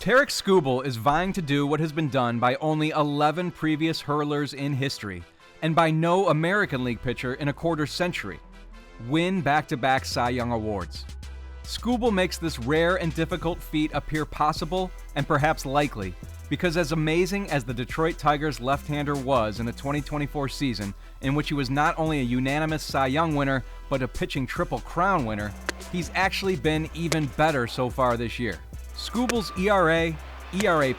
Tarik Skubal is vying to do what has been done by only 11 previous hurlers in history, and by no American League pitcher in a quarter century: win back-to-back Cy Young awards. Skubal makes this rare and difficult feat appear possible and perhaps likely, because as amazing as the Detroit Tigers left-hander was in the 2024 season, in which he was not only a unanimous Cy Young winner, but a pitching Triple Crown winner, he's actually been even better so far this year. Skubal's ERA+,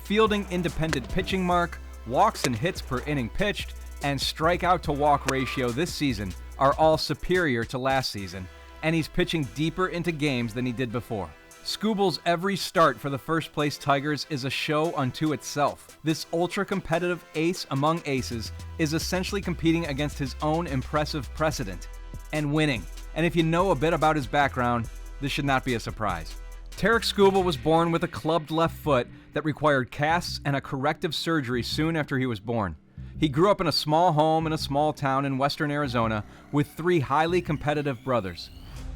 fielding independent pitching mark, walks and hits per inning pitched, and strikeout-to-walk ratio this season are all superior to last season, and he's pitching deeper into games than he did before. Skubal's every start for the first-place Tigers is a show unto itself. This ultra-competitive ace among aces is essentially competing against his own impressive precedent, and winning. And if you know a bit about his background, this should not be a surprise. Tarik Skubal was born with a clubbed left foot that required casts and a corrective surgery soon after he was born. He grew up in a small home in a small town in western Arizona with 3 highly competitive brothers.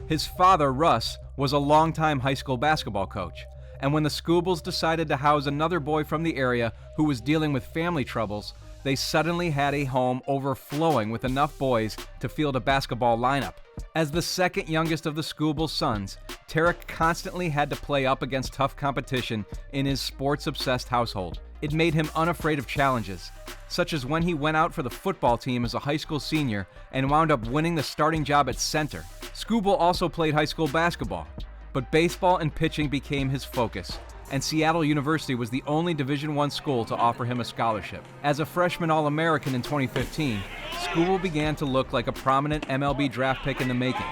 His father, Russ, was a longtime high school basketball coach, and when the Skubals decided to house another boy from the area who was dealing with family troubles, they suddenly had a home overflowing with enough boys to field a basketball lineup. As the second youngest of the Skubal sons, Tarik constantly had to play up against tough competition in his sports-obsessed household. It made him unafraid of challenges, such as when he went out for the football team as a high school senior and wound up winning the starting job at center. Skubal also played high school basketball, but baseball and pitching became his focus, and Seattle University was the only Division I school to offer him a scholarship. As a freshman All-American in 2015, Skubal began to look like a prominent MLB draft pick in the making,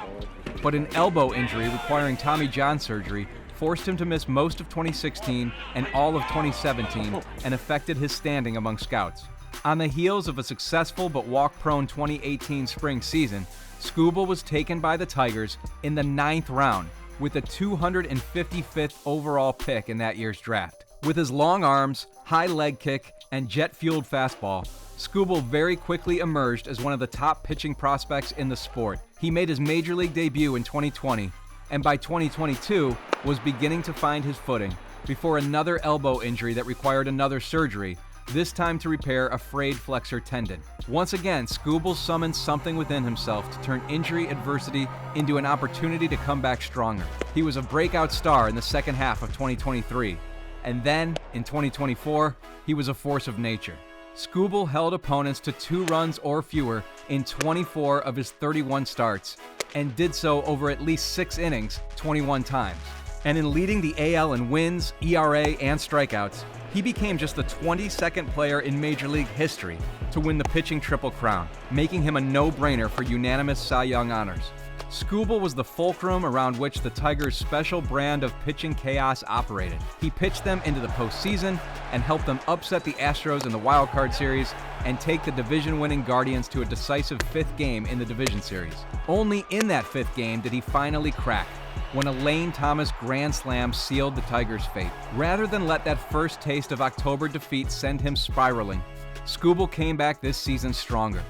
but an elbow injury requiring Tommy John surgery forced him to miss most of 2016 and all of 2017 and affected his standing among scouts. On the heels of a successful but walk-prone 2018 spring season, Skubal was taken by the Tigers in the 9th round with the 255th overall pick in that year's draft. With his long arms, high leg kick, and jet-fueled fastball, Skubal very quickly emerged as one of the top pitching prospects in the sport. He made his major league debut in 2020, and by 2022 was beginning to find his footing before another elbow injury that required another surgery, this time to repair a frayed flexor tendon. Once again, Skubal summoned something within himself to turn injury adversity into an opportunity to come back stronger. He was a breakout star in the second half of 2023, and then, in 2024, he was a force of nature. Skubal held opponents to 2 runs or fewer in 24 of his 31 starts, and did so over at least 6 innings, 21 times. And in leading the AL in wins, ERA, and strikeouts, he became just the 22nd player in Major League history to win the pitching Triple Crown, making him a no-brainer for unanimous Cy Young honors. Skubal was the fulcrum around which the Tigers' special brand of pitching chaos operated. He pitched them into the postseason and helped them upset the Astros in the Wild Card Series and take the division-winning Guardians to a decisive 5th game in the division series. Only in that 5th game did he finally crack, when a Lane Thomas grand slam sealed the Tigers' fate. Rather than let that first taste of October defeat send him spiraling, Skubal came back this season stronger.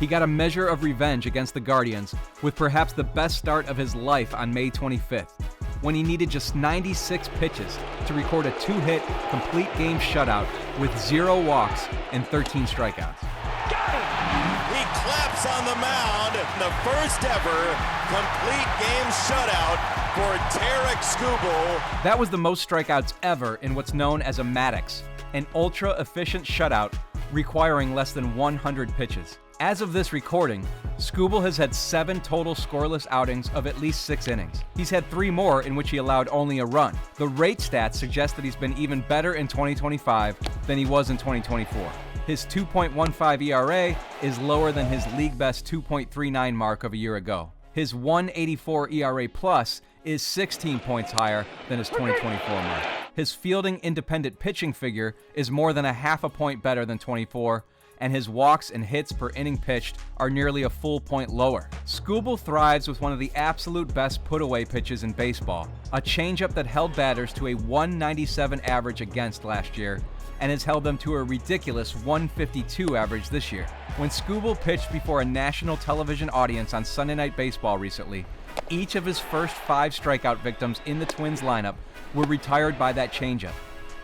He got a measure of revenge against the Guardians with perhaps the best start of his life on May 25th, when he needed just 96 pitches to record a 2-hit, complete game shutout with 0 walks and 13 strikeouts. He claps on the mound, the first ever complete game shutout for Tarik Skubal. That was the most strikeouts ever in what's known as a Maddox, an ultra-efficient shutout requiring less than 100 pitches. As of this recording, Skubal has had 7 total scoreless outings of at least 6 innings. He's had 3 more in which he allowed only a run. The rate stats suggest that he's been even better in 2025 than he was in 2024. His 2.15 ERA is lower than his league-best 2.39 mark of a year ago. His 1.84 ERA plus is 16 points higher than his 2024 mark. His fielding independent pitching figure is more than a half a point better than 24, and his walks and hits per inning pitched are nearly a full point lower. Skubal thrives with one of the absolute best put-away pitches in baseball, a changeup that held batters to a 197 average against last year, and has held them to a ridiculous 152 average this year. When Skubal pitched before a national television audience on Sunday Night Baseball recently, Each of his first 5 strikeout victims in the Twins lineup were retired by that changeup,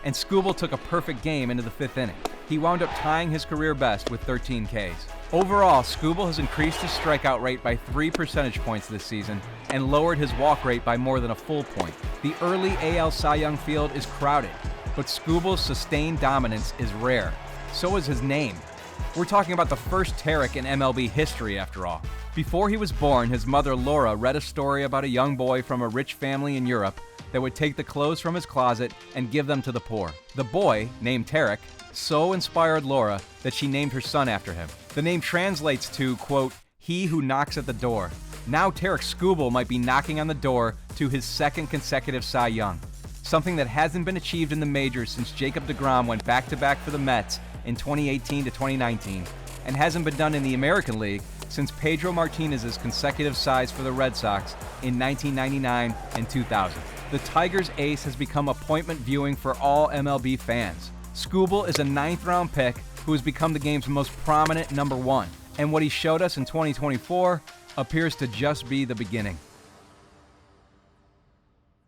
and Skubal took a perfect game into the 5th inning. He wound up tying his career best with 13 Ks. Overall, Skubal has increased his strikeout rate by 3 percentage points this season and lowered his walk rate by more than a full point. The early AL Cy Young field is crowded, but Skubal's sustained dominance is rare. So is his name. We're talking about the first Tarik in MLB history, after all. Before he was born, his mother Laura read a story about a young boy from a rich family in Europe that would take the clothes from his closet and give them to the poor. The boy, named Tarik, so inspired Laura that she named her son after him. The name translates to, quote, "he who knocks at the door." Now Tarik Skubal might be knocking on the door to his 2nd consecutive Cy Young, something that hasn't been achieved in the majors since Jacob deGrom went back-to-back for the Mets in 2018 to 2019, and hasn't been done in the American League since Pedro Martinez's consecutive Cys for the Red Sox in 1999 and 2000. The Tigers ace has become appointment viewing for all MLB fans. Skubal is a 9th-round pick who has become the game's most prominent number 1, and what he showed us in 2024 appears to just be the beginning.